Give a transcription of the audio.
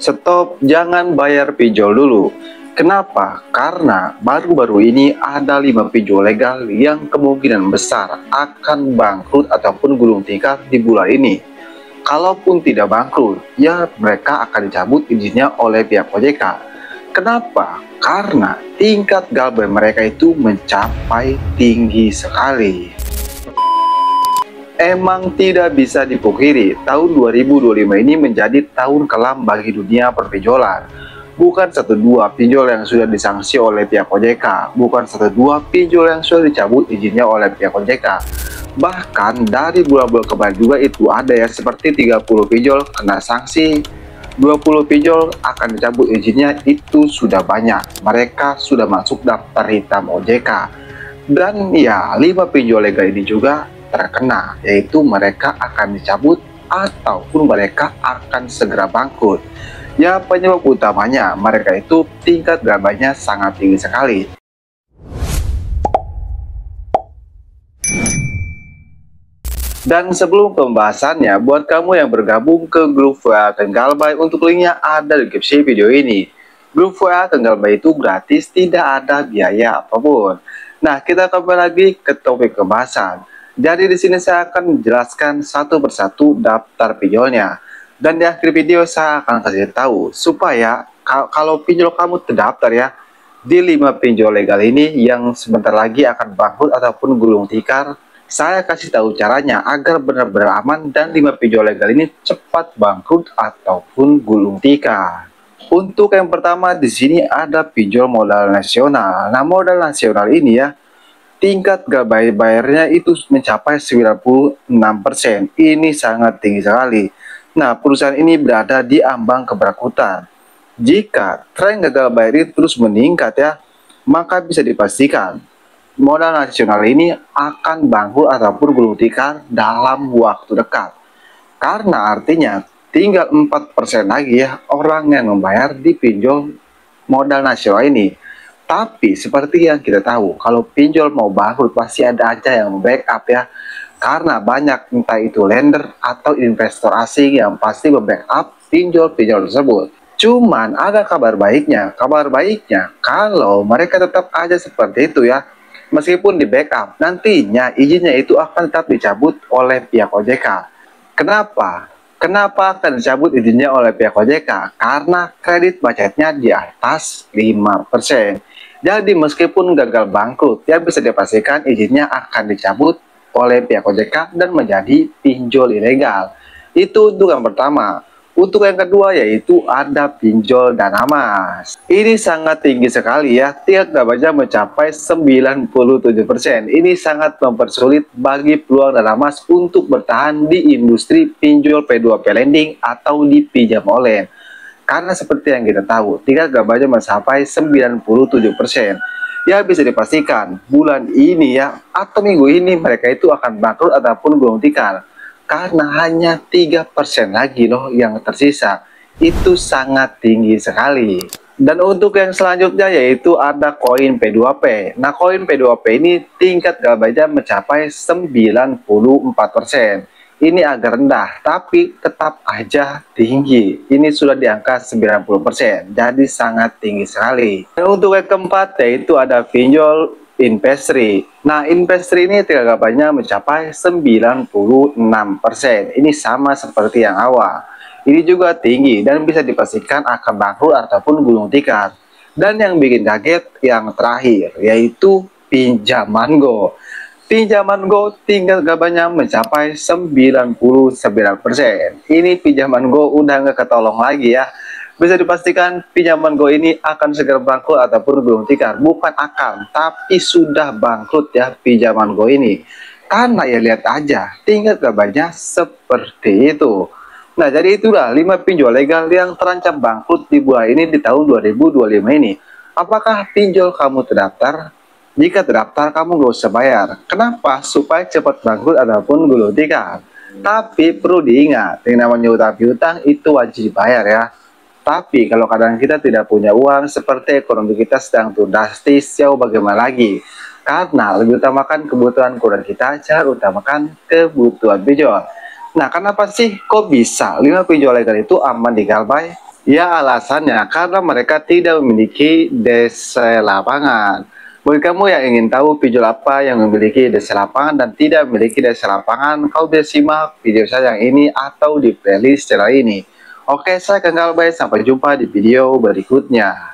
Stop, jangan bayar pinjol dulu. Kenapa? Karena baru-baru ini ada 5 pinjol legal yang kemungkinan besar akan bangkrut ataupun gulung tikar di bulan ini. Kalaupun tidak bangkrut, ya mereka akan dicabut izinnya oleh pihak OJK. Kenapa? Karena tingkat galbay mereka itu mencapai tinggi sekali. Emang tidak bisa dipungkiri, tahun 2025 ini menjadi tahun kelam bagi dunia perpinjolan. Bukan 1-2 pinjol yang sudah disanksi oleh pihak OJK, bukan 1-2 pinjol yang sudah dicabut izinnya oleh pihak OJK. Bahkan dari bulan-bulan kemarin juga itu ada ya, seperti 30 pinjol kena sanksi, 20 pinjol akan dicabut izinnya, itu sudah banyak. Mereka sudah masuk daftar hitam OJK. Dan ya, 5 pinjol legal ini juga terkena, yaitu mereka akan dicabut ataupun mereka akan segera bangkrut. Ya, penyebab utamanya mereka itu tingkat gabaynya sangat tinggi sekali. Dan sebelum pembahasannya, buat kamu yang bergabung ke grup WA Kang Galbay, untuk linknya ada di deskripsi video ini. Grup WA Kang Galbay itu gratis, tidak ada biaya apapun. Nah, kita kembali lagi ke topik pembahasan. Jadi di sini saya akan menjelaskan satu persatu daftar pinjolnya. Dan di akhir video saya akan kasih tahu supaya kalau pinjol kamu terdaftar ya di 5 pinjol legal ini yang sebentar lagi akan bangkrut ataupun gulung tikar, saya kasih tahu caranya agar benar-benar aman dan 5 pinjol legal ini cepat bangkrut ataupun gulung tikar. Untuk yang pertama di sini ada pinjol modal nasional. Nah, modal nasional ini ya, tingkat bayarnya itu mencapai 96%. Ini sangat tinggi sekali. Nah, perusahaan ini berada di ambang kebangkrutan. Jika tren gagal bayar itu terus meningkat ya, maka bisa dipastikan modal nasional ini akan bangkrut ataupun gulung tikar dalam waktu dekat. Karena artinya tinggal 4% lagi ya orang yang membayar di pinjol modal nasional ini. Tapi seperti yang kita tahu, kalau pinjol mau bangkrut pasti ada aja yang backup ya. Karena banyak entah itu lender atau investor asing yang pasti membackup pinjol-pinjol tersebut. Cuman ada kabar baiknya. Kabar baiknya kalau mereka tetap aja seperti itu ya, meskipun di backup, nantinya izinnya itu akan tetap dicabut oleh pihak OJK. Kenapa? Kenapa akan dicabut izinnya oleh pihak OJK? Karena kredit macetnya di atas 5%. Jadi meskipun gagal bangkrut, ya bisa dipastikan izinnya akan dicabut oleh pihak OJK dan menjadi pinjol ilegal. Itu untuk yang pertama. Untuk yang kedua yaitu ada pinjol dana mas. Ini sangat tinggi sekali ya, tingkat gabaynya mencapai 97%. Ini sangat mempersulit bagi peluang dana mas untuk bertahan di industri pinjol P2P lending atau di pinjam online. Karena seperti yang kita tahu, tingkat gabaynya mencapai 97%. Ya bisa dipastikan bulan ini ya atau minggu ini mereka itu akan bangkrut ataupun gulung tikar. Karena hanya 3% lagi loh yang tersisa. Itu sangat tinggi sekali. Dan untuk yang selanjutnya yaitu ada koin P2P. Nah, koin P2P ini tingkat gabaynya mencapai 94%. Ini agak rendah, tapi tetap aja tinggi. Ini sudah di angka 90%, jadi sangat tinggi sekali. Dan untuk yang keempat yaitu ada pinjol Investri. Nah, Investri ini tingkat gabaynya mencapai 96%. Ini sama seperti yang awal. Ini juga tinggi dan bisa dipastikan akan bangkrut ataupun gulung tikar. Dan yang bikin kaget yang terakhir yaitu Pinjaman Go. Pinjaman Go tingkat gabaynya mencapai 99%. Ini Pinjaman Go udah nggak ketolong lagi ya. Bisa dipastikan Pinjaman Go ini akan segera bangkrut ataupun gulung tikar. Bukan akan, tapi sudah bangkrut ya Pinjaman Go ini. Karena ya lihat aja tingkat gabaynya seperti itu. Nah, jadi itulah 5 pinjol legal yang terancam bangkrut di bulan ini di tahun 2025 ini. Apakah pinjol kamu terdaftar? Jika terdaftar, kamu gak usah bayar. Kenapa? Supaya cepat bangkrut ataupun gulung tikar. Tapi perlu diingat, yang namanya utang piutang itu wajib dibayar ya. Tapi kalau kadang kita tidak punya uang, seperti ekonomi kita sedang turun drastis, jauh bagaimana lagi? Karena lebih utamakan kebutuhan kurang kita, jangan utamakan kebutuhan pinjol. Nah, kenapa sih kok bisa 5 pinjol legal itu aman di Galbay? Ya, alasannya karena mereka tidak memiliki DC lapangan. Bagi kamu yang ingin tahu video apa yang memiliki DC lapangan dan tidak memiliki DC lapangan, kau bisa simak video saya yang ini atau di playlist channel ini. Oke, saya Kang Galbay, sampai jumpa di video berikutnya.